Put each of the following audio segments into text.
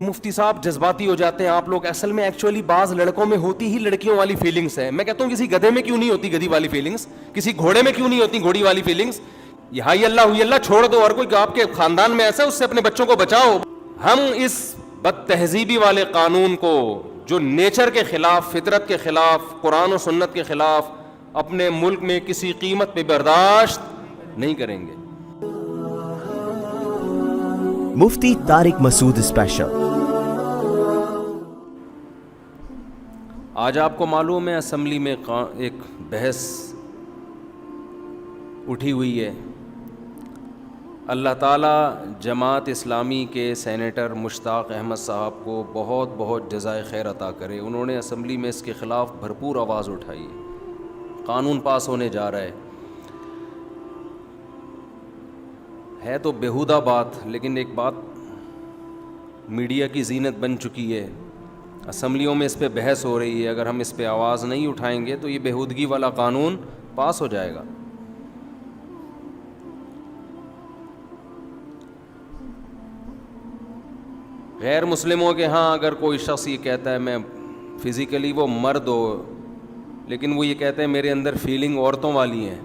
مفتی صاحب جذباتی ہو جاتے ہیں آپ لوگ. اصل میں ایکچولی بعض لڑکوں میں ہوتی ہی لڑکیوں والی فیلنگس ہے. میں کہتا ہوں کسی گدھے میں کیوں نہیں ہوتی گدھی والی فیلنگس, کسی گھوڑے میں کیوں نہیں ہوتی گھوڑی والی فیلنگس. یہ ہائی اللہ ہوئی اللہ چھوڑ دو, اور کوئی آپ کے خاندان میں ایسا ہے اس سے اپنے بچوں کو بچاؤ. ہم اس بد تہذیبی والے قانون کو جو نیچر کے خلاف, فطرت کے خلاف, قرآن و سنت کے خلاف, اپنے ملک میں کسی قیمت پہ برداشت نہیں کریں گے. مفتی طارق مسعود اسپیشل. آج آپ کو معلوم ہے اسمبلی میں ایک بحث اٹھی ہوئی ہے. اللہ تعالیٰ جماعت اسلامی کے سینیٹر مشتاق احمد صاحب کو بہت بہت جزائے خیر عطا کرے. انہوں نے اسمبلی میں اس کے خلاف بھرپور آواز اٹھائی. قانون پاس ہونے جا رہا ہے تو بیہودہ بات, لیکن ایک بات میڈیا کی زینت بن چکی ہے. اسمبلیوں میں اس پہ بحث ہو رہی ہے, اگر ہم اس پہ آواز نہیں اٹھائیں گے تو یہ بیہودگی والا قانون پاس ہو جائے گا. غیر مسلموں کے ہاں اگر کوئی شخص یہ کہتا ہے میں فزیکلی وہ مرد ہو, لیکن وہ یہ کہتے ہیں میرے اندر فیلنگ عورتوں والی ہیں,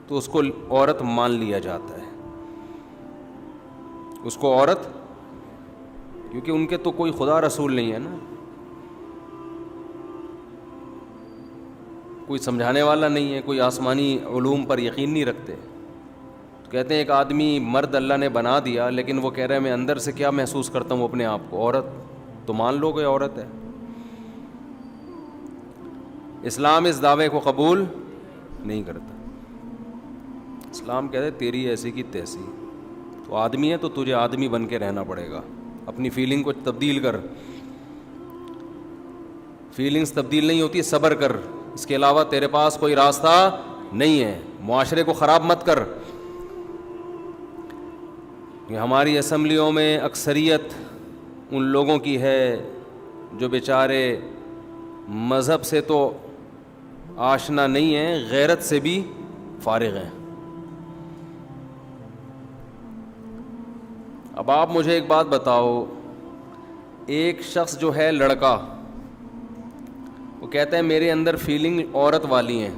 تو اس کو عورت مان لیا جاتا ہے. اس کو عورت, کیونکہ ان کے تو کوئی خدا رسول نہیں ہے نا, کوئی سمجھانے والا نہیں ہے, کوئی آسمانی علوم پر یقین نہیں رکھتے. کہتے ہیں ایک آدمی مرد اللہ نے بنا دیا, لیکن وہ کہہ رہے ہیں میں اندر سے کیا محسوس کرتا ہوں اپنے آپ کو عورت, تو مان لو کہ عورت ہے. اسلام اس دعوے کو قبول نہیں کرتا. اسلام کہتے ہیں تیری ایسی کی تیسی, تو آدمی ہے تو تجھے آدمی بن کے رہنا پڑے گا. اپنی فیلنگ کو تبدیل کر, فیلنگز تبدیل نہیں ہوتی, صبر کر, اس کے علاوہ تیرے پاس کوئی راستہ نہیں ہے. معاشرے کو خراب مت کر. ہماری اسمبلیوں میں اکثریت ان لوگوں کی ہے جو بیچارے مذہب سے تو آشنا نہیں ہیں, غیرت سے بھی فارغ ہیں. اب آپ مجھے ایک بات بتاؤ, ایک شخص جو ہے لڑکا, وہ کہتا ہے میرے اندر فیلنگ عورت والی ہیں.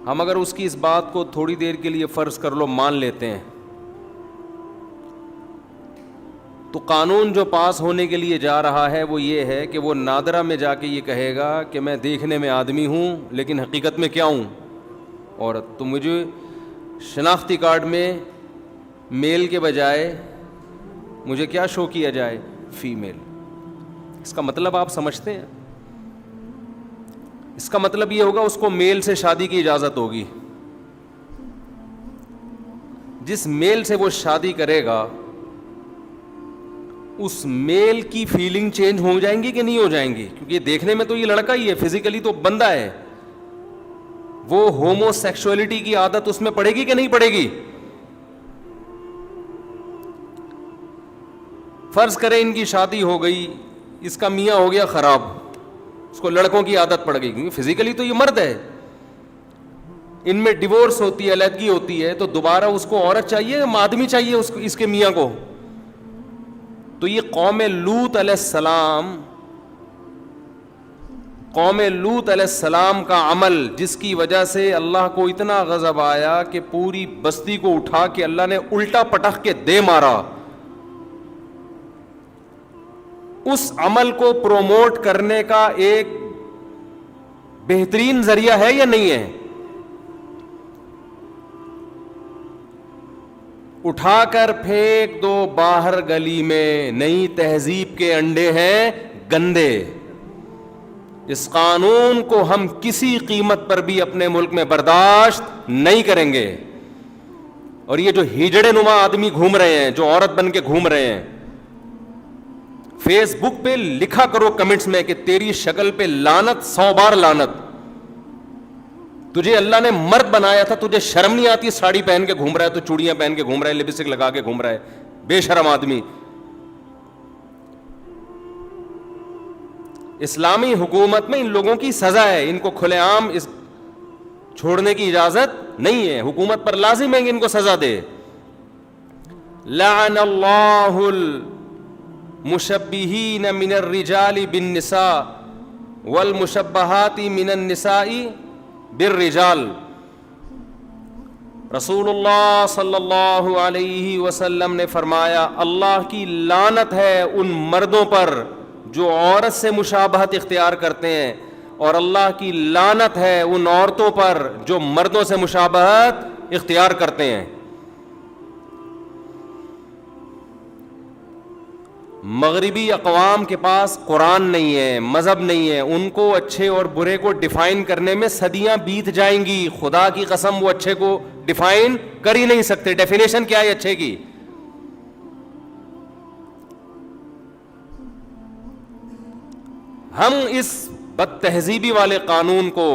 ہم اگر اس کی اس بات کو تھوڑی دیر کے لیے فرض کر لو مان لیتے ہیں, تو قانون جو پاس ہونے کے لیے جا رہا ہے وہ یہ ہے کہ وہ نادرہ میں جا کے یہ کہے گا کہ میں دیکھنے میں آدمی ہوں لیکن حقیقت میں کیا ہوں, عورت. تو مجھے شناختی کارڈ میں میل کے بجائے مجھے کیا شو کیا جائے, فیمیل. اس کا مطلب آپ سمجھتے ہیں؟ اس کا مطلب یہ ہوگا اس کو میل سے شادی کی اجازت ہوگی. جس میل سے وہ شادی کرے گا اس میل کی فیلنگ چینج ہو جائیں گی کہ نہیں ہو جائیں گی, کیونکہ دیکھنے میں تو یہ لڑکا ہی ہے, فزیکلی تو بندہ ہے. وہ ہومو سیکشولیٹی کی عادت اس میں پڑے گی کہ نہیں پڑے گی؟ فرض کریں ان کی شادی ہو گئی, اس کا میاں ہو گیا خراب, اس کو لڑکوں کی عادت پڑ گئی, کیونکہ فزیکلی تو یہ مرد ہے. ان میں ڈیورس ہوتی ہے, علیحدگی ہوتی ہے, تو دوبارہ اس کو عورت چاہیے, آدمی چاہیے اس کے میاں کو. تو یہ قوم لوط علیہ السلام کا عمل, جس کی وجہ سے اللہ کو اتنا غضب آیا کہ پوری بستی کو اٹھا کے اللہ نے الٹا پٹخ کے دے مارا, اس عمل کو پروموٹ کرنے کا ایک بہترین ذریعہ ہے یا نہیں ہے؟ اٹھا کر پھینک دو باہر گلی میں, نئی تہذیب کے انڈے ہیں گندے. اس قانون کو ہم کسی قیمت پر بھی اپنے ملک میں برداشت نہیں کریں گے. اور یہ جو ہجڑے نما آدمی گھوم رہے ہیں, جو عورت بن کے گھوم رہے ہیں, فیس بک پہ لکھا کرو کمنٹس میں کہ تیری شکل پہ لعنت, 100 بار لعنت. تجھے اللہ نے مرد بنایا تھا, تجھے شرم نہیں آتی ساڑی پہن کے گھوم رہا ہے, تو چوڑیاں پہن کے گھوم رہا ہے, لپسٹک لگا کے گھوم رہا ہے, بے شرم آدمی. اسلامی حکومت میں ان لوگوں کی سزا ہے, ان کو کھلے عام چھوڑنے کی اجازت نہیں ہے, حکومت پر لازم ہے کہ ان کو سزا دے. لعن اللہ مشبہین من الرجال بالنساء والمشبہات من النساء بالرجال. رسول اللہ صلی اللہ علیہ وسلم نے فرمایا اللہ کی لعنت ہے ان مردوں پر جو عورت سے مشابہت اختیار کرتے ہیں, اور اللہ کی لعنت ہے ان عورتوں پر جو مردوں سے مشابہت اختیار کرتے ہیں. مغربی اقوام کے پاس قرآن نہیں ہے, مذہب نہیں ہے, ان کو اچھے اور برے کو ڈیفائن کرنے میں صدیاں بیت جائیں گی. خدا کی قسم وہ اچھے کو ڈیفائن کر ہی نہیں سکتے. ڈیفینیشن کیا ہے اچھے کی؟ ہم اس بد تہذیبی والے قانون کو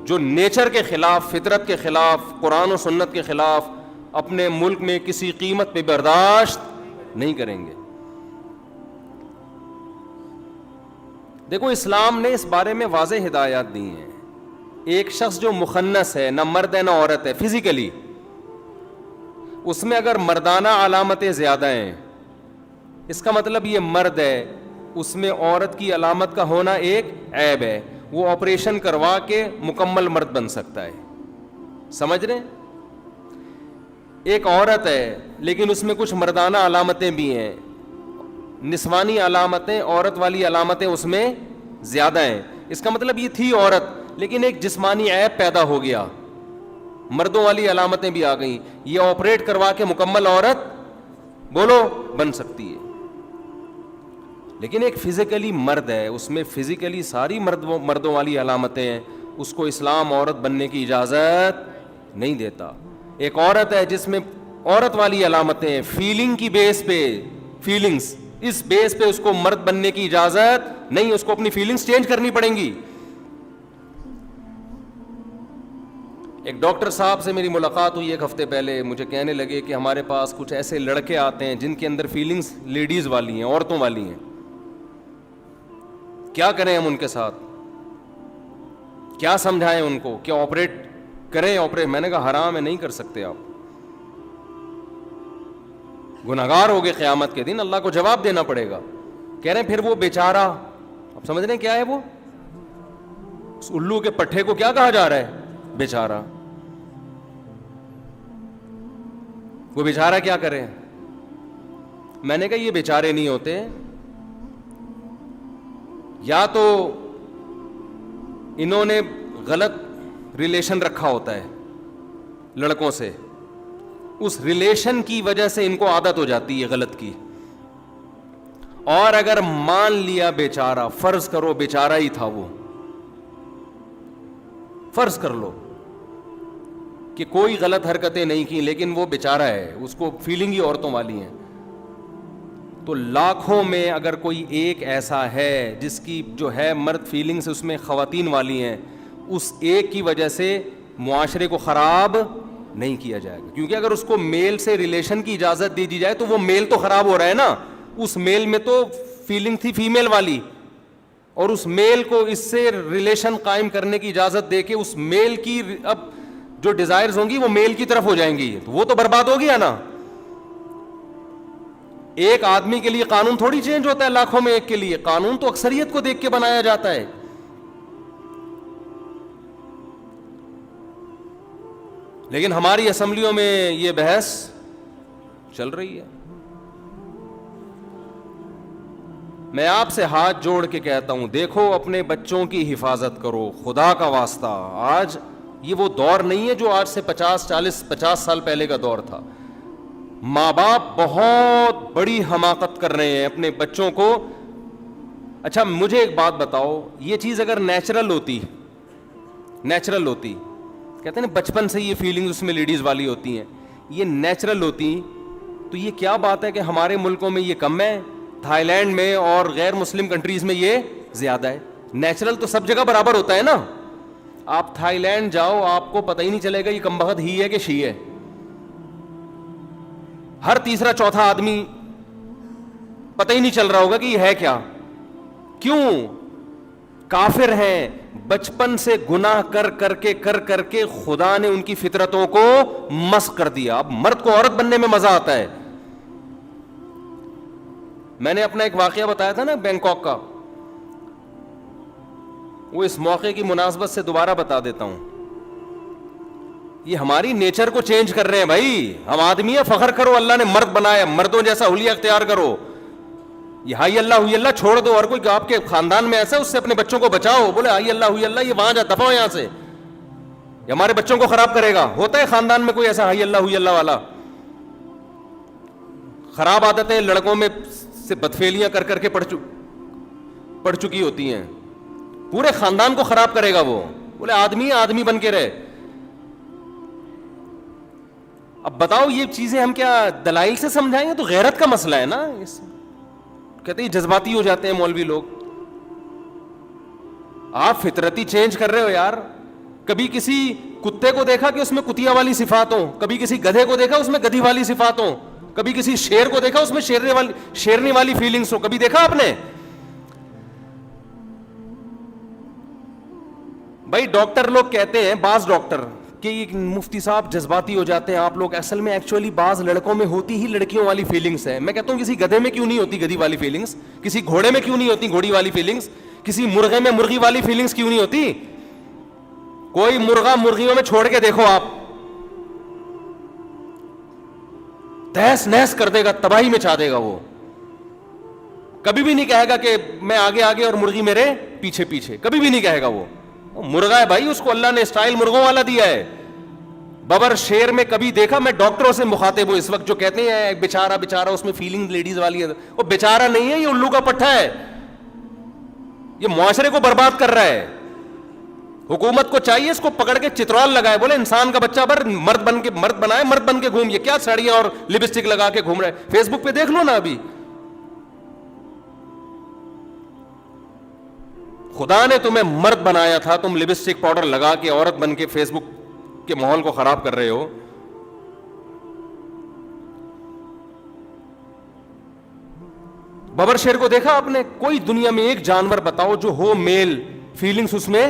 جو نیچر کے خلاف, فطرت کے خلاف, قرآن و سنت کے خلاف, اپنے ملک میں کسی قیمت پہ برداشت نہیں کریں گے. دیکھو اسلام نے اس بارے میں واضح ہدایات دی ہیں. ایک شخص جو مخنث ہے, نہ مرد ہے نہ عورت ہے, فزیکلی اس میں اگر مردانہ علامتیں زیادہ ہیں, اس کا مطلب یہ مرد ہے, اس میں عورت کی علامت کا ہونا ایک عیب ہے. وہ آپریشن کروا کے مکمل مرد بن سکتا ہے. سمجھ رہے ہیں؟ ایک عورت ہے لیکن اس میں کچھ مردانہ علامتیں بھی ہیں, نسوانی علامتیں, عورت والی علامتیں اس میں زیادہ ہیں. اس کا مطلب یہ تھی عورت لیکن ایک جسمانی عیب پیدا ہو گیا, مردوں والی علامتیں بھی آ گئیں, یہ آپریٹ کروا کے مکمل عورت بولو بن سکتی ہے. لیکن ایک فزیکلی مرد ہے, اس میں فزیکلی ساری مردوں والی علامتیں ہیں, اس کو اسلام عورت بننے کی اجازت نہیں دیتا. ایک عورت ہے جس میں عورت والی علامتیں ہیں, فیلنگ کی بیس پہ, فیلنگز, اس بیس پہ اس کو مرد بننے کی اجازت نہیں, اس کو اپنی فیلنگز چینج کرنی پڑیں گی. ایک ڈاکٹر صاحب سے میری ملاقات ہوئی ایک ہفتے پہلے, مجھے کہنے لگے کہ ہمارے پاس کچھ ایسے لڑکے آتے ہیں جن کے اندر فیلنگز لیڈیز والی ہیں, عورتوں والی ہیں, کیا کریں ہم ان کے ساتھ, کیا سمجھائیں ان کو, کیا آپریٹ کریں؟ آپریٹ میں نے کہا حرام ہے, نہیں کر سکتے آپ, گنہگار ہوگے قیامت کے دن, اللہ کو جواب دینا پڑے گا. کہہ رہے ہیں پھر وہ بیچارہ, آپ سمجھ رہے ہیں کیا ہے وہ, اس الو کے پٹھے کو کیا کہا جا رہا ہے, بیچارہ. وہ بیچارہ کیا کرے؟ میں نے کہا یہ بیچارے نہیں ہوتے, یا تو انہوں نے غلط ریلیشن رکھا ہوتا ہے لڑکوں سے, اس ریلیشن کی وجہ سے ان کو عادت ہو جاتی ہے غلط کی. اور اگر مان لیا بیچارہ, فرض کرو بیچارہ ہی تھا وہ, فرض کر لو کہ کوئی غلط حرکتیں نہیں کی لیکن وہ بیچارہ ہے, اس کو فیلنگ ہی عورتوں والی ہیں, تو لاکھوں میں اگر کوئی ایک ایسا ہے جس کی جو ہے مرد فیلنگز اس میں خواتین والی ہیں, اس ایک کی وجہ سے معاشرے کو خراب نہیں کیا جائے گا. کیونکہ اگر اس کو میل سے ریلیشن کی اجازت دے دی جائے تو وہ میل تو خراب ہو رہا ہے نا, اس میل میں تو فیلنگ تھی فیمیل والی, اور اس میل کو اس سے ریلیشن قائم کرنے کی اجازت دے کے اس میل کی اب جو ڈیزائرز ہوں گی وہ میل کی طرف ہو جائیں گی, تو وہ تو برباد ہو گیا نا. ایک آدمی کے لیے قانون تھوڑی چینج ہوتا ہے لاکھوں میں ایک کے لیے, قانون تو اکثریت کو دیکھ کے بنایا جاتا ہے. لیکن ہماری اسمبلیوں میں یہ بحث چل رہی ہے. میں آپ سے ہاتھ جوڑ کے کہتا ہوں, دیکھو اپنے بچوں کی حفاظت کرو, خدا کا واسطہ. آج یہ وہ دور نہیں ہے جو آج سے 50 سال پہلے کا دور تھا. ماں باپ بہت بڑی حماقت کر رہے ہیں اپنے بچوں کو. اچھا مجھے ایک بات بتاؤ, یہ چیز اگر نیچرل ہوتی, کہتے ہیں نا بچپن سے یہ فیلنگز اس میں لیڈیز والی ہوتی ہیں, یہ نیچرل ہوتی, تو یہ کیا بات ہے کہ ہمارے ملکوں میں یہ کم ہے, تھائی لینڈ میں اور غیر مسلم کنٹریز میں یہ زیادہ ہے. نیچرل تو سب جگہ برابر ہوتا ہے نا. آپ تھائی لینڈ جاؤ, آپ کو پتہ ہی نہیں چلے گا یہ کمبخت ہی ہے کہ شی ہے. ہر تیسرا چوتھا آدمی پتہ ہی نہیں چل رہا ہوگا کہ یہ ہے کیا. کیوں؟ کافر ہیں, بچپن سے گناہ کر کے خدا نے ان کی فطرتوں کو مسخ کر دیا. اب مرد کو عورت بننے میں مزہ آتا ہے. میں نے اپنا ایک واقعہ بتایا تھا نا بینکاک کا, وہ اس موقع کی مناسبت سے دوبارہ بتا دیتا ہوں. یہ ہماری نیچر کو چینج کر رہے ہیں بھائی. ہم آدمی ہیں, فخر کرو اللہ نے مرد بنایا, مردوں جیسا حلیہ اختیار کرو. یہ ہائی اللہ ہوئی اللہ چھوڑ دو, اور کوئی آپ کے خاندان میں ایسا ہے اس سے اپنے بچوں کو بچاؤ. بولے ہائی اللہ ہوئی اللہ, یہ وہاں جا, دفعہ یہاں سے, یہ ہمارے بچوں کو خراب کرے گا. ہوتا ہے خاندان میں کوئی ایسا ہائی اللہ ہوئی اللہ والا. خراب عادتیں لڑکوں میں سے بدفعلیاں کر کر کے پڑ چکی ہوتی ہیں, پورے خاندان کو خراب کرے گا وہ. بولے آدمی آدمی بن کے رہے. اب بتاؤ یہ چیزیں ہم کیا دلائل سے سمجھائیں گے؟ تو غیرت کا مسئلہ ہے نا. کہتے ہیں جذباتی ہو جاتے ہیں مولوی لوگ. آپ فطرتی چینج کر رہے ہو یار. کبھی کسی کتے کو دیکھا کہ اس میں کتیا والی صفات ہوں, کبھی کسی گدھے کو دیکھا اس میں گدھی والی صفات ہوں, کبھی کسی شیر کو دیکھا اس میں شیرنی والی فیلنگس ہو. کبھی دیکھا آپ نے؟ بھائی ڈاکٹر لوگ کہتے ہیں, بعض ڈاکٹر, کہ مفتی صاحب جذباتی ہو جاتے ہیں آپ لوگ. اصل میں ایکچولی بعض لڑکوں میں ہوتی ہی لڑکیوں والی فیلنگس ہے. میں کہتا ہوں کسی گدھے میں کیوں نہیں ہوتی گدھی والی فیلنگس, کسی گھوڑے میں کیوں نہیں ہوتی گھوڑی والی فیلنگس, کسی مرغے میں مرغی والی فیلنگس کیوں نہیں ہوتی؟ کوئی مرغا مرغیوں میں چھوڑ کے دیکھو آپ, تہس نہس کر دے گا, تباہی میں چاہ دے گا. وہ کبھی بھی نہیں کہے گا کہ میں آگے آگے اور مرغی میرے پیچھے پیچھے, کبھی بھی نہیں کہے گا. وہ مرغا ہے بھائی, اس کو اللہ نے اسٹائل مرغوں والا دیا ہے. ببر شیر میں کبھی دیکھا؟ میں ڈاکٹروں سے مخاطب ہوں اس وقت جو کہتے ہیں بیچارہ بیچارہ اس میں فیلنگ لیڈیز والی ہے. وہ بیچارہ نہیں ہے, یہ الو کا پٹھا ہے, یہ معاشرے کو برباد کر رہا ہے. حکومت کو چاہیے اس کو پکڑ کے چترال لگائے, بولے انسان کا بچہ بر مرد بنائے, مرد بن کے گھوم. یہ کیا ساڑیاں اور لپسٹک لگا کے گھوم رہے ہیں؟ فیس بک پہ دیکھ لو نا. ابھی خدا نے تمہیں مرد بنایا تھا, تم لپسٹک پاؤڈر لگا کے عورت بن کے فیس بک کے ماحول کو خراب کر رہے ہو. ببر شیر کو دیکھا آپ نے؟ کوئی دنیا میں ایک جانور بتاؤ جو ہو میل فیلنگز اس میں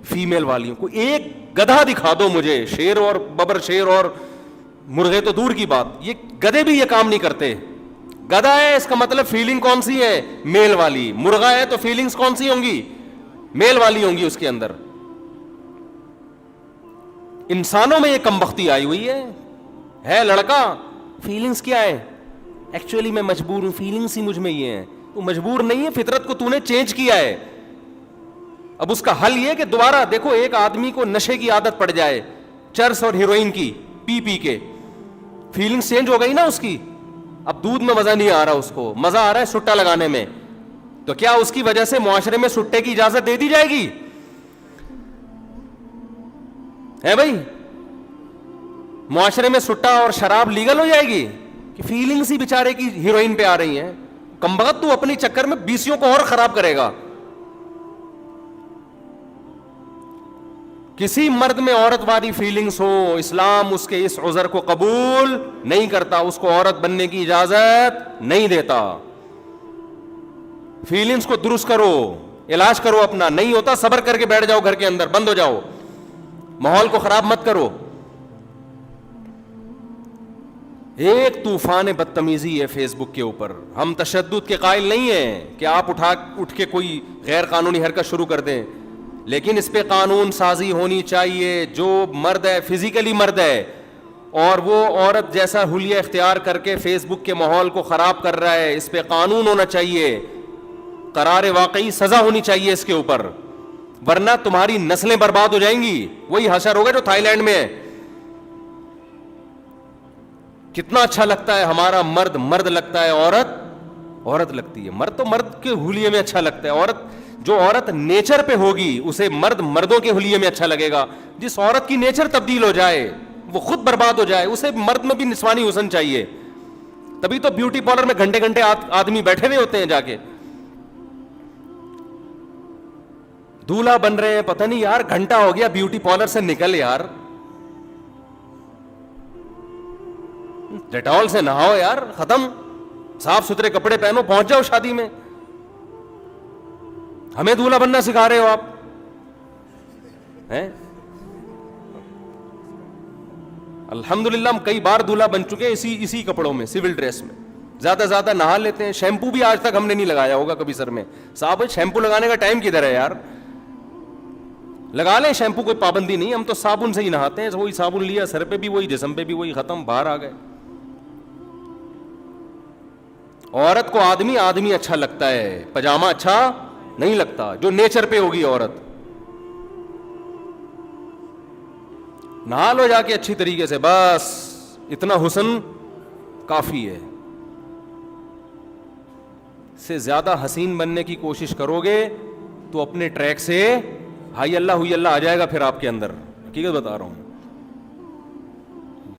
فیمیل والی ہوں. کوئی ایک گدھا دکھا دو مجھے. شیر اور ببر شیر اور مرغے تو دور کی بات, یہ گدھے بھی یہ کام نہیں کرتے. گدھا ہے اس کا مطلب فیلنگ کون سی ہے؟ میل والی. مرغا ہے تو فیلنگز کون سی ہوں گی؟ میل والی ہوں گی اس کے اندر. انسانوں میں یہ کمبختی آئی ہوئی ہے لڑکا فیلنگز کیا ہے؟ ایکچولی میں مجبور ہوں, فیلنگز ہی مجھ میں یہ ہیں. تو مجبور نہیں ہے, فطرت کو تو نے چینج کیا ہے. اب اس کا حل یہ کہ دوبارہ دیکھو, ایک آدمی کو نشے کی عادت پڑ جائے, چرس اور ہیروئن کی پی کے, فیلنگز چینج ہو گئی نا اس کی. اب دودھ میں مزہ نہیں آ رہا, اس کو مزہ آ رہا ہے سٹا لگانے میں. تو کیا اس کی وجہ سے معاشرے میں سٹے کی اجازت دے دی جائے گی؟ ہے بھائی, معاشرے میں سٹا اور شراب لیگل ہو جائے گی کہ فیلنگز ہی بیچارے کی ہیروئن پہ آ رہی ہیں؟ کمبخت تو اپنی چکر میں بیسیوں کو اور خراب کرے گا. کسی مرد میں عورت والی فیلنگز ہو, اسلام اس کے اس عذر کو قبول نہیں کرتا, اس کو عورت بننے کی اجازت نہیں دیتا. فیلنگز کو درست کرو, علاج کرو اپنا. نہیں ہوتا صبر کر کے بیٹھ جاؤ گھر کے اندر, بند ہو جاؤ, ماحول کو خراب مت کرو. ایک طوفان بدتمیزی ہے فیس بک کے اوپر. ہم تشدد کے قائل نہیں ہیں کہ آپ اٹھ کے کوئی غیر قانونی حرکت شروع کر دیں, لیکن اس پہ قانون سازی ہونی چاہیے. جو مرد ہے فزیکلی مرد ہے اور وہ عورت جیسا حلیہ اختیار کر کے فیس بک کے ماحول کو خراب کر رہا ہے, اس پہ قانون ہونا چاہیے, قرار واقعی سزا ہونی چاہیے اس کے اوپر, ورنہ تمہاری نسلیں برباد ہو جائیں گی. وہی حشر ہوگا جو تھائی لینڈ میں ہے. کتنا اچھا لگتا ہے ہمارا مرد مرد لگتا ہے, عورت عورت لگتی ہے. مرد تو مرد کے حلیے میں اچھا لگتا ہے. جو عورت نیچر پہ ہوگی اسے مرد مردوں کے حلیے میں اچھا لگے گا. جس عورت کی نیچر تبدیل ہو جائے, وہ خود برباد ہو جائے, اسے مرد میں بھی نسوانی حسن چاہیے. تبھی تو بیوٹی پارلر میں گھنٹے گھنٹے آدمی بیٹھے ہوئے ہوتے ہیں جا کے. دولہا بن رہے ہیں, پتہ نہیں یار گھنٹہ ہو گیا بیوٹی پارلر سے نکل یار, ڈیٹول سے نہاؤ یار, ختم, صاف ستھرے کپڑے پہنو, پہنچ جاؤ شادی میں. ہمیں دولہا بننا سکھا رہے ہو آپ ہیں؟ الحمدللہ ہم کئی بار دولہا بن چکے اسی کپڑوں میں, سول ڈریس میں. زیادہ زیادہ نہا لیتے ہیں. شیمپو بھی آج تک ہم نے نہیں لگایا ہوگا کبھی سر میں. صاحب شیمپو لگانے کا ٹائم کدھر ہے یار؟ لگا لیں شیمپو, کوئی پابندی نہیں, ہم تو صابن سے ہی نہاتے ہیں. وہی صابن لیا سر پہ بھی وہی, جسم پہ بھی وہی, ختم, باہر آ گئے. عورت کو آدمی اچھا لگتا ہے, پجامہ اچھا نہیں لگتا. جو نیچر پہ ہوگی عورت, نہا لو جا کے اچھی طریقے سے, بس اتنا حسن کافی ہے. سے زیادہ حسین بننے کی کوشش کرو گے تو اپنے ٹریک سے ہائی اللہ ہوئی اللہ آ جائے گا پھر آپ کے اندر. حقیقت بتا رہا ہوں.